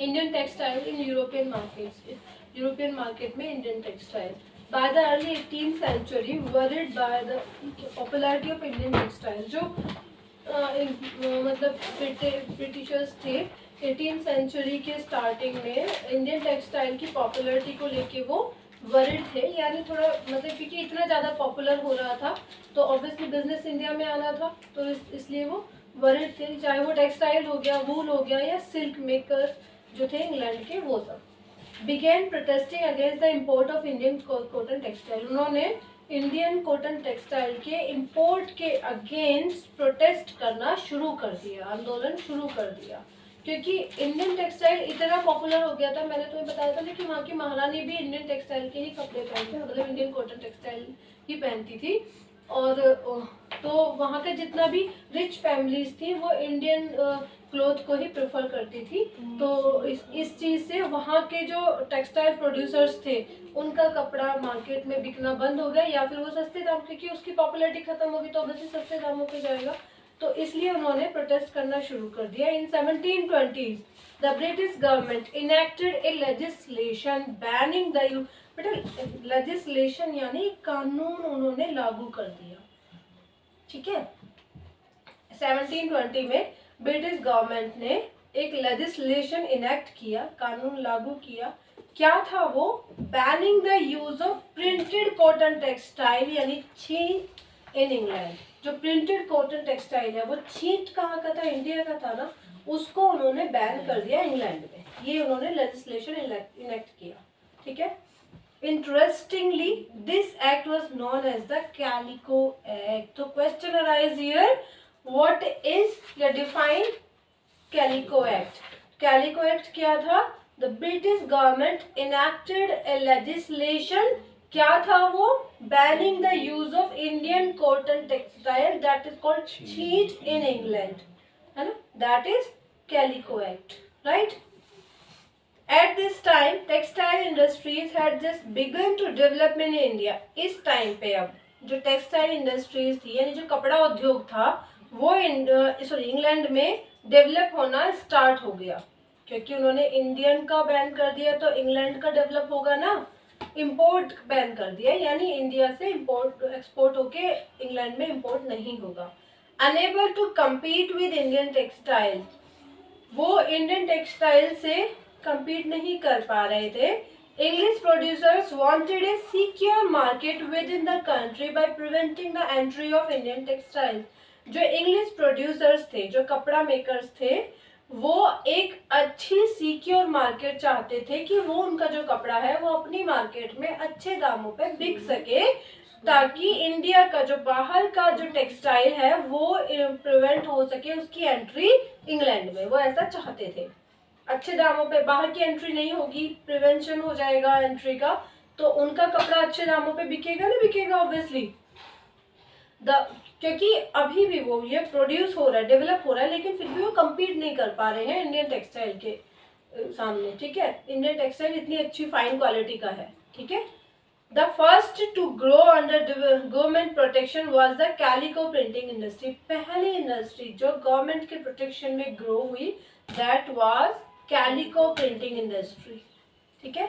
Indian textile in European markets. European market में Indian textile. By the early 18th century, worried by the popularity of Indian textile, जो मतलब Britishers थे 18th century के starting में Indian textile की popularity को लेके वो वरिड थे, यानी थोड़ा मतलब क्योंकि इतना ज़्यादा पॉपुलर हो रहा था तो ऑब्वियसली बिजनेस इंडिया में आना था, तो इसलिए वो वरिड थे, चाहे वो टेक्सटाइल हो गया, वूल हो गया या सिल्क मेकर जो थे इंग्लैंड के वो सब। Begin protesting against the import of Indian cotton textile, उन्होंने इंडियन कॉटन टेक्सटाइल के इंपोर्ट के अगेंस्ट प्रोटेस्ट करना शुरू कर दिया, आंदोलन शुरू कर दिया, क्योंकि इंडियन टेक्सटाइल इतना पॉपुलर हो गया था। मैंने तुम्हें बताया था ना कि वहाँ की महारानी भी इंडियन टेक्सटाइल के ही कपड़े पहनते, मतलब इंडियन कॉटन टेक्सटाइल ही पहनती थी, और तो वहाँ के जितना भी रिच फैमिलीज थी वो इंडियन क्लोथ को ही प्रेफर करती थी। तो इस चीज़ से वहाँ के जो टेक्सटाइल प्रोड्यूसर्स थे उनका कपड़ा मार्केट में बिकना बंद हो गया, या फिर वो सस्ते दाम, क्योंकि उसकी पॉपुलैरिटी खत्म होगी तो ऑब्वियसली सस्ते दामों पे जाएगा, तो इसलिए उन्होंने प्रोटेस्ट करना शुरू कर दिया। इन 1720s the British government enacted A legislation banning the use, बेटा लेजिस्लेशन यानी कानून उन्होंने लागू कर दिया, ठीक है। 1720 में ब्रिटिश गवर्नमेंट ने एक लेजिस्लेशन इनेक्ट किया, कानून लागू किया। क्या था वो? Banning the use of printed cotton textile यानी छींट इन इंग्लैंड। जो प्रिंटेड कॉटन टेक्सटाइल है वो छींट कहाँ का था? इंडिया का था ना, उसको उन्होंने बैन कर दिया इंग्लैंड में, ये उन्होंने लेजिस्लेशन इनेक्ट किया, ठीक है। Interestingly, this act was known as the Calico Act. So question arise here, what is the defined Calico Act? Calico Act क्या था? The British government enacted a legislation, क्या था वो? Banning the use of Indian cotton textile that is called cheat in England, है ना? That is Calico Act, right? At this time, textile industries had just begun to develop in India. इस time पे अब जो textile industries थी यानी जो कपड़ा उद्योग था वो इंग्लैंड में डेवलप होना स्टार्ट हो गया, क्योंकि उन्होंने इंडियन का बैन कर दिया तो इंग्लैंड का डेवलप होगा ना। इंपोर्ट बैन कर दिया यानी इंडिया से इंपोर्ट एक्सपोर्ट होके इंग्लैंड में इंपोर्ट नहीं होगा। Unable to compete with Indian textile, वो इंडियन टेक्सटाइल से compete नहीं कर पा रहे थे। English producers wanted a secure market within the country by preventing the entry of Indian textiles. जो English producers थे, जो कपड़ा मेकर्स थे, वो एक अच्छी सिक्योर मार्केट चाहते थे कि वो उनका जो कपड़ा है वो अपनी मार्केट में अच्छे दामों पे बिक सके, ताकि इंडिया का जो बाहर का जो टेक्सटाइल है वो प्रिवेंट हो सके उसकी एंट्री इंग्लैंड में। वो ऐसा चाहते थे, अच्छे दामों पे बाहर की एंट्री नहीं होगी, प्रिवेंशन हो जाएगा एंट्री का, तो उनका कपड़ा अच्छे दामों पे बिकेगा ना, बिकेगा ऑब्वियसली। क्योंकि अभी भी वो ये प्रोड्यूस हो रहा है, डेवलप हो रहा है, लेकिन फिर भी वो कम्पीट नहीं कर पा रहे हैं इंडियन टेक्सटाइल के सामने, ठीक है। इंडियन टेक्सटाइल इतनी अच्छी फाइन क्वालिटी का है, ठीक है। The first to grow under government protection was the calico printing industry. पहली इंडस्ट्री जो गवर्नमेंट के प्रोटेक्शन में ग्रो हुई that was calico printing industry, ठीक है।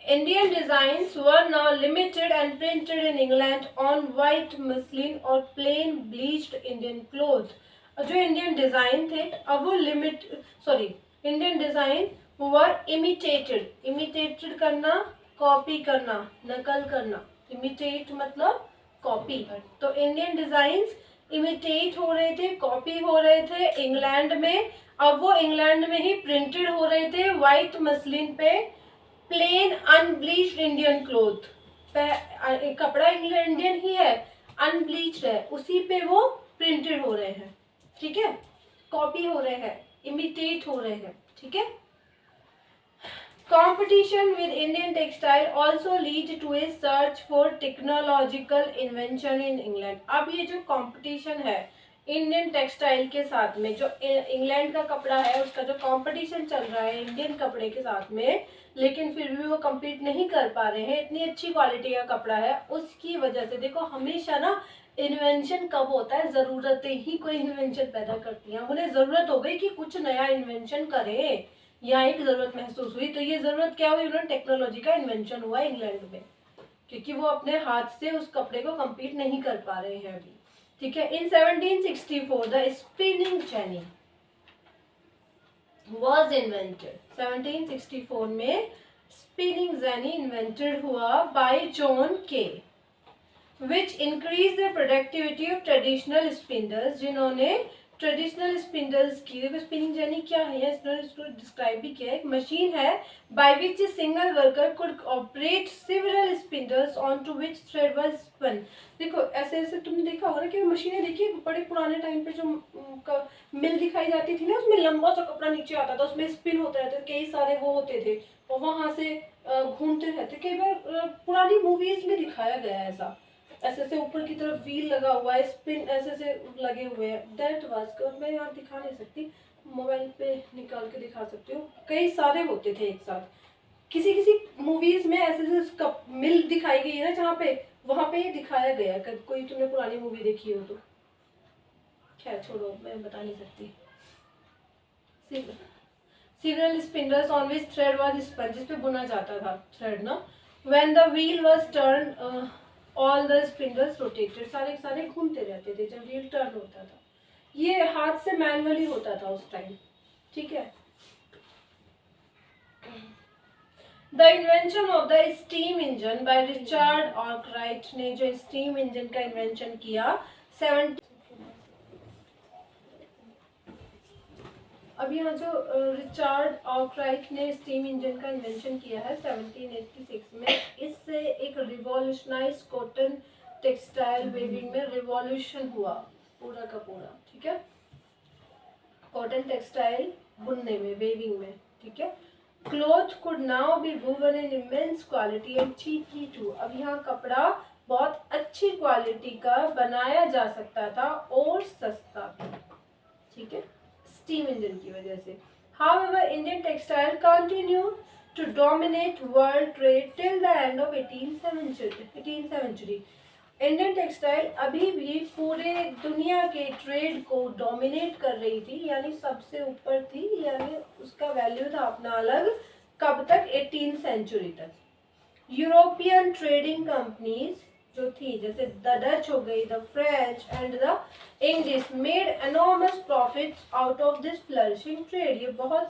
Indian designs were now limited and printed in England on white muslin or plain bleached Indian cloth. जो Indian design थे अब वो इंडियन डिजाइन वर इमिटेटेड करना, कॉपी करना, नकल करना। इमिटेट मतलब कॉपी, तो इंडियन डिजाइन्स इमिटेट हो रहे थे, कॉपी हो रहे थे इंग्लैंड में। अब वो इंग्लैंड में ही प्रिंटेड हो रहे थे व्हाइट मसलिन पे, प्लेन अनब्लीच्ड इंडियन क्लोथ, कपड़ा इंडियन ही है, अनब्लीच्ड है, उसी पे वो प्रिंटेड हो रहे हैं, ठीक है, कॉपी हो रहे हैं, इमिटेट हो रहे हैं, ठीक है। Competition with Indian textile also lead to a search for technological invention in England. अब ये जो competition है इंडियन टेक्सटाइल के साथ में, जो इंग्लैंड का कपड़ा है उसका जो कंपटीशन चल रहा है इंडियन कपड़े के साथ में, लेकिन फिर भी वो compete नहीं कर पा रहे हैं, इतनी अच्छी क्वालिटी का कपड़ा है, उसकी वजह से देखो हमेशा ना इन्वेंशन कब होता है, ज़रूरतें ही कोई इन्वेंशन पैदा करती हैं। उन्हें ज़रूरत हो गई कि कुछ नया इन्वेंशन करें, यहाँ एक ज़रूरत महसूस हुई। तो ये ज़रूरत क्या हुई, उन्होंने टेक्नोलॉजी का इन्वेंशन हुआ इंग्लैंड में, क्योंकि वो अपने हाथ से उस कपड़े को कम्पीट नहीं कर पा रहे हैं अभी। ठीक है। इन 1764 the spinning jenny was invented. 1764 में स्पिनिंग जेनी इन्वेंटेड हुआ बाय जॉन के, which increase the productivity of traditional spindles, जिन्होंने ट्रेडिशनल स्पिंडल्स की। देखो स्पिनिंग जेनी क्या है, इसको डिस्क्राइब भी किया है। एक मशीन है by which a single worker could operate several spindles on to which thread was spun. देखो ऐसे ऐसे तुमने देखा होगा ना कि मशीनें, देखिए बड़े पुराने टाइम पे जो मिल दिखाई जाती थी ना, उसमें लंबा सा कपड़ा नीचे आता था, उसमें स्पिन होता रहता था, कई सारे वो होते थे और वहां से घूमते रहते। कई बार पुरानी मूवीज में दिखाया गया है ऐसा, ऐसे से ऊपर की तरफ व्हील लगा हुआ है, स्पिन ऐसे से लगे हुए हैं। दैट वाज, मैं यहाँ दिखा नहीं सकती, मोबाइल पे निकाल के दिखा सकती हूँ। कई सारे होते थे एक साथ, किसी किसी मूवीज में ऐसे से मिल दिखाई गई है ना जहाँ पे, वहां पे ये दिखाया गया है। कोई तुमने पुरानी मूवी देखी हो तो, खैर छोड़ो, मैं बता नहीं सकती। Several spindles on which thread was spun, जिस पे बुना जाता था थ्रेड ना। When the wheel was turned, all the spindles rotated, सारे सारे घूमते रहते थे जब व्हील टर्न होता था। ये हाथ से मैनुअली होता था उस टाइम। ठीक है। The invention of the steam engine by Richard Arkwright ने जो स्टीम इंजन का इन्वेंशन किया 70। अब यहाँ जो रिचर्ड आर्कराइट ने स्टीम इंजन का इन्वेंशन किया है 1786 में, इससे एक रिवॉल्यूशनाइज कॉटन टेक्सटाइल वेविंग में रिवॉल्यूशन हुआ पूरा का पूरा। ठीक है। कॉटन टेक्सटाइल बुनने में, वेविंग में। ठीक है। Cloth could now be woven in immense quality and cheaply too. अब यहाँ कपड़ा बहुत अच्छी क्वालिटी का बनाया जा सकता था और सस्ता भी। ठीक है, स्टीम इंजन की वजह से। However, Indian textile continued to dominate world trade till the end of 18th century. Indian textile अभी भी पूरे दुनिया के ट्रेड को डोमिनेट कर रही थी, यानी सबसे ऊपर थी, यानी उसका वैल्यू था अपना अलग। कब तक? 18th सेंचुरी तक। यूरोपियन ट्रेडिंग कंपनीज जो थी, जैसे द डच हो गई, the French and the English, made enormous profits out of this flourishing trade. ये बहुत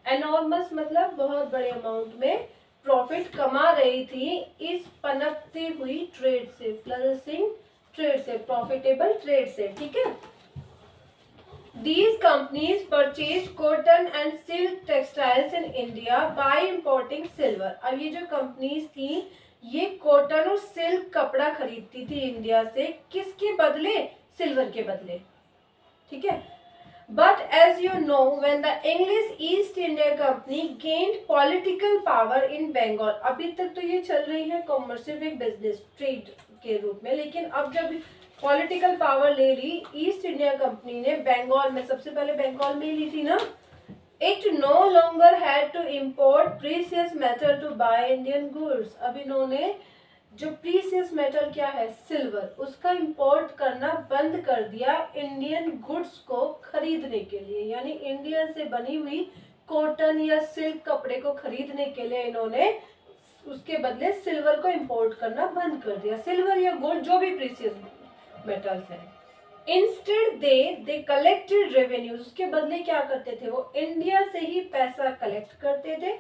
एनॉर्मस मतलब बहुत बड़े अमाउंट में प्रॉफिट कमा रही थी इस पनपती हुई ट्रेड से, फ्लरिशिंग ट्रेड से, प्रॉफिटेबल ट्रेड से। ठीक है। These companies purchased cotton and silk textiles in India by importing silver. अब ये जो कंपनीज थी ये कॉटन और सिल्क कपड़ा खरीदती थी इंडिया से, किसके बदले? सिल्वर के बदले। ठीक है। But as you know, when the English East India Company gained political power in Bengal, अभी तक तो ये चल रही है कॉमर्शियल बिजनेस ट्रेड के रूप में, लेकिन अब जब पॉलिटिकल पावर ले ली ईस्ट इंडिया कंपनी ने बंगाल में, सबसे पहले बंगाल में ही ली थी ना, it no longer had to import precious metal to buy Indian goods. अब इन्होंने जो प्रीसियस मेटल क्या है? सिल्वर, उसका इंपोर्ट करना बंद कर दिया इंडियन गुड्स को खरीदने के लिए, यानी इंडिया से बनी हुई कॉटन या सिल्क कपड़े को खरीदने के लिए इन्होंने उसके बदले सिल्वर को इंपोर्ट करना बंद कर दिया, सिल्वर या गोल्ड जो भी प्रीसियस मेटल्स हैं। इंस्टेड दे कलेक्टेड रेवेन्यूज, उसके बदले क्या करते थे? वो इंडिया से ही पैसा कलेक्ट करते थे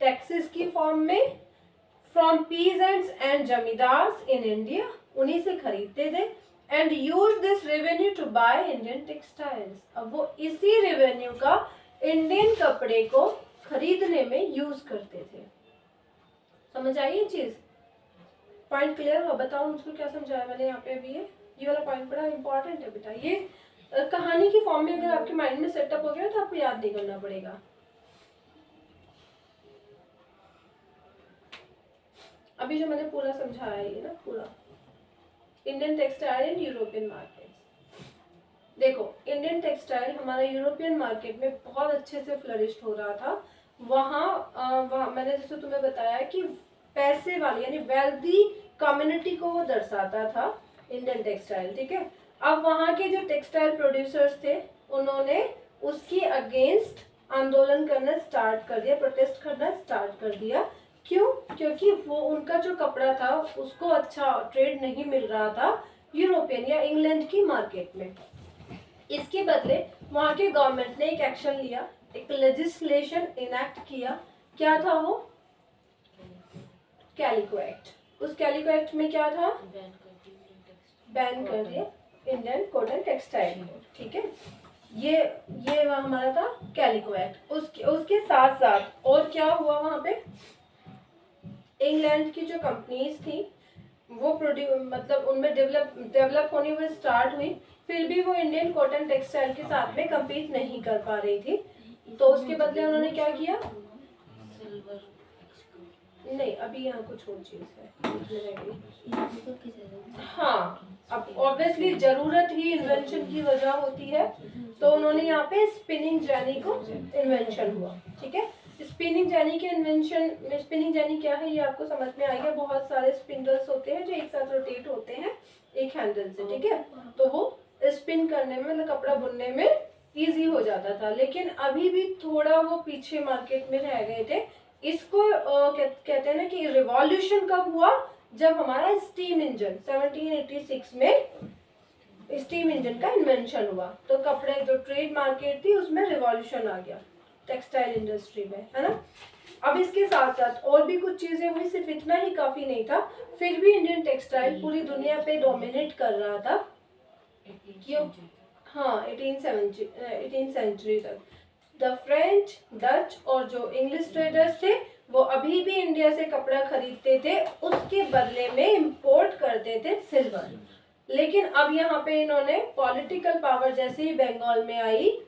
टैक्सेस की फॉर्म में, from peasants and zamindars in India, उन्हीं से खरीदते थे, and use this revenue to buy Indian textiles. अब वो इसी रेवेन्यू का इंडियन कपड़े को खरीदने में यूज करते थे। समझ आई ये चीज? पॉइंट क्लियर हुआ? बताओ मुझको क्या समझाया मैंने यहाँ पे अभी। ये वाला पॉइंट बड़ा इंपॉर्टेंट है बेटा, ये कहानी की फॉर्म में अगर आपके माइंड में सेटअप हो गया तो आपको याद नहीं करना पड़ेगा। अभी जो मैंने पूरा समझाया है ना, पूरा Indian textile in European market. देखो इंडियन टेक्सटाइल हमारा यूरोपियन मार्केट में बहुत अच्छे से फ्लरिश हो रहा था। वहाँ मैंने जैसे तुम्हें बताया कि पैसे वाली यानी वेल्दी कम्युनिटी को वो दर्शाता था इंडियन टेक्सटाइल। ठीक है। अब वहाँ के जो टेक्सटाइल प्रोड्यूसर्स थे उन्होंने उसकी अगेंस्ट आंदोलन करना स्टार्ट कर दिया, प्रोटेस्ट करना स्टार्ट कर दिया। क्यों? क्योंकि वो उनका जो कपड़ा था उसको अच्छा ट्रेड नहीं मिल रहा था यूरोपियन या इंग्लैंड की मार्केट में। इसके बदले वहाँ के गवर्नमेंट ने एक एक्शन लिया, एक लेजिस्लेशन इनैक्ट किया। क्या था वो? Calico act. उस कैलिको एक्ट में क्या था? बैन कर दिया इंडियन कॉटन टेक्सटाइल को। ठीक है, ये हमारा था कैलिको एक्ट। उसके साथ साथ और क्या हुआ वहाँ पे? इंग्लैंड की जो कंपनीज थी वो मतलब उनमें डेवलप होनी वो स्टार्ट हुई, फिर भी वो इंडियन कॉटन टेक्सटाइल के साथ में compete नहीं कर पा रही थी। तो उसके बदले उन्होंने क्या किया? नहीं, अभी यहाँ कुछ और चीज है। हाँ, अब ऑब्वियसली जरूरत ही इन्वेंशन की वजह होती है, तो उन्होंने यहाँ पे स्पिनिंग जेनी को इन्वेंशन हुआ। ठीक है, स्पिनिंग जेनी के इन्वेंशन में, स्पिनिंग जेनी क्या है ये आपको समझ में आएगा। बहुत सारे स्पिंडल्स होते हैं जो एक साथ रोटेट होते हैं एक हैंडल से। ठीक है, तो वो स्पिन करने में, मतलब कपड़ा बुनने में इजी हो जाता था, लेकिन अभी भी थोड़ा वो पीछे मार्केट में रह गए थे। इसको कहते हैं ना कि रिवॉल्यूशन कब हुआ? जब हमारा स्टीम इंजन 1786 में स्टीम इंजन का इन्वेंशन हुआ, तो कपड़े जो ट्रेड मार्केट थी उसमें रिवॉल्यूशन आ गया टेक्सटाइल इंडस्ट्री में, है ना। अब इसके साथ साथ और भी कुछ चीजें हुई, सिर्फ इतना ही काफी नहीं था। फिर भी इंडियन टेक्सटाइल पूरी दुनिया पे डोमिनेट कर रहा था। क्यों? हाँ, 18th सेंचुरी तक द फ्रेंच, डच और जो इंग्लिश ट्रेडर्स थे वो अभी भी इंडिया से कपड़ा खरीदते थे, उसके बदले में इंपोर्ट करते थे सिल्वर। लेकिन अब यहाँ पे इन्होंने पॉलिटिकल पावर जैसे ही बंगाल में आई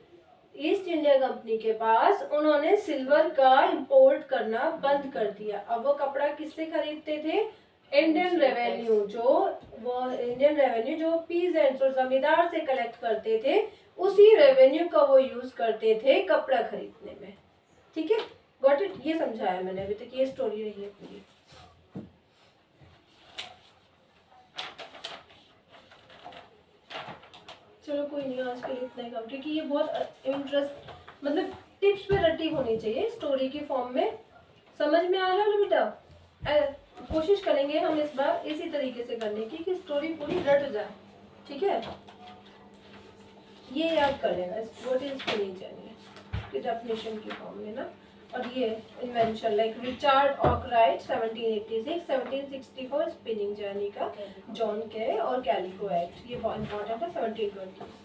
ईस्ट इंडिया कंपनी के पास, उन्होंने सिल्वर का इंपोर्ट करना बंद कर दिया। अब वो कपड़ा किससे खरीदते थे? इंडियन रेवेन्यू जो पीजेंट्स और जमींदार से कलेक्ट करते थे, उसी रेवेन्यू का वो यूज करते थे कपड़ा खरीदने में। ठीक है, गॉट इट? ये समझाया मैंने अभी तक, ये स्टोरी रही है पूरी। चलो कोई नहीं, आज के लिए इतना ही काम, क्योंकि ये बहुत इंटरेस्ट, मतलब टिप्स पे रटी होनी चाहिए स्टोरी की फॉर्म में। समझ में आ रहा है बेटा? कोशिश करेंगे हम इस बार इसी तरीके से करने की कि स्टोरी पूरी रट जाए। ठीक है, ये याद कर लेना, व्हाट इज स्पिनिंग जेनी की डेफिनेशन की फॉर्म में ना। और ये invention like Richard Arkwright 1786, 1764 spinning jenny का, जॉन के और कैलिको एक्ट, ये बहुत इंपॉर्टेंट है 1720।